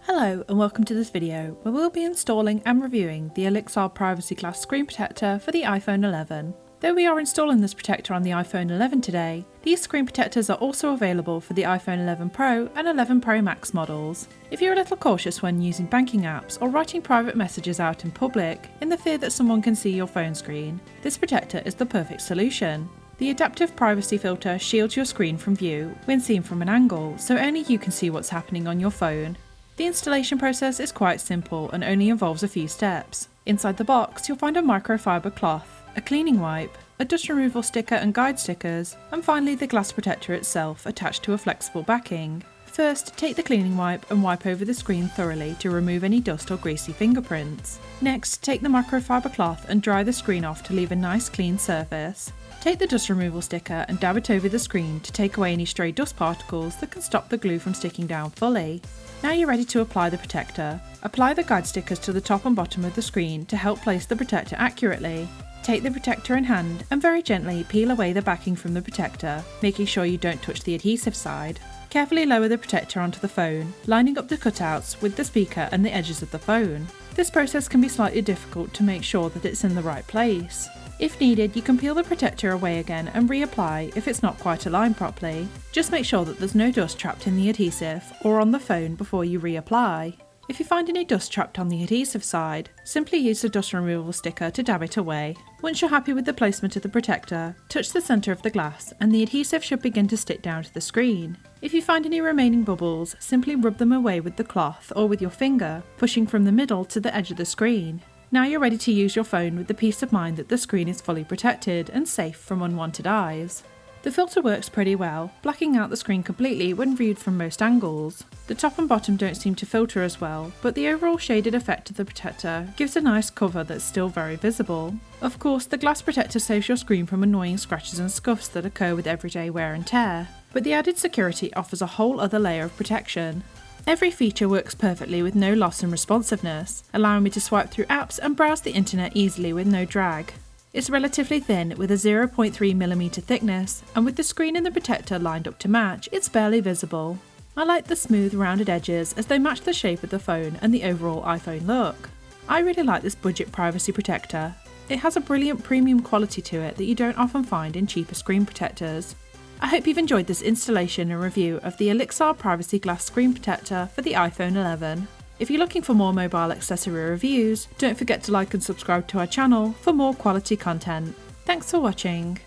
Hello and welcome to this video where we'll be installing and reviewing the Olixar Privacy Glass Screen Protector for the iPhone 11. Though we are installing this protector on the iPhone 11 today, these screen protectors are also available for the iPhone 11 Pro and 11 Pro Max models. If you're a little cautious when using banking apps or writing private messages out in public in the fear that someone can see your phone screen, this protector is the perfect solution. The adaptive privacy filter shields your screen from view when seen from an angle, so only you can see what's happening on your phone. The installation process is quite simple and only involves a few steps. Inside the box, you'll find a microfiber cloth, a cleaning wipe, a dust removal sticker and guide stickers, and finally the glass protector itself attached to a flexible backing. First, take the cleaning wipe and wipe over the screen thoroughly to remove any dust or greasy fingerprints. Next, take the microfiber cloth and dry the screen off to leave a nice clean surface. Take the dust removal sticker and dab it over the screen to take away any stray dust particles that can stop the glue from sticking down fully. Now you're ready to apply the protector. Apply the guide stickers to the top and bottom of the screen to help place the protector accurately. Take the protector in hand and very gently peel away the backing from the protector, making sure you don't touch the adhesive side. Carefully lower the protector onto the phone, lining up the cutouts with the speaker and the edges of the phone. This process can be slightly difficult to make sure that it's in the right place. If needed, you can peel the protector away again and reapply if it's not quite aligned properly. Just make sure that there's no dust trapped in the adhesive or on the phone before you reapply. If you find any dust trapped on the adhesive side, simply use the dust removal sticker to dab it away. Once you're happy with the placement of the protector, touch the centre of the glass and the adhesive should begin to stick down to the screen. If you find any remaining bubbles, simply rub them away with the cloth or with your finger, pushing from the middle to the edge of the screen. Now you're ready to use your phone with the peace of mind that the screen is fully protected and safe from unwanted eyes. The filter works pretty well, blacking out the screen completely when viewed from most angles. The top and bottom don't seem to filter as well, but the overall shaded effect of the protector gives a nice cover that's still very visible. Of course, the glass protector saves your screen from annoying scratches and scuffs that occur with everyday wear and tear, but the added security offers a whole other layer of protection. Every feature works perfectly with no loss in responsiveness, allowing me to swipe through apps and browse the internet easily with no drag. It's relatively thin with a 0.3mm thickness, and with the screen and the protector lined up to match, it's barely visible. I like the smooth rounded edges as they match the shape of the phone and the overall iPhone look. I really like this budget privacy protector. It has a brilliant premium quality to it that you don't often find in cheaper screen protectors. I hope you've enjoyed this installation and review of the Olixar Privacy Glass Screen Protector for the iPhone 11. If you're looking for more mobile accessory reviews, don't forget to like and subscribe to our channel for more quality content. Thanks for watching.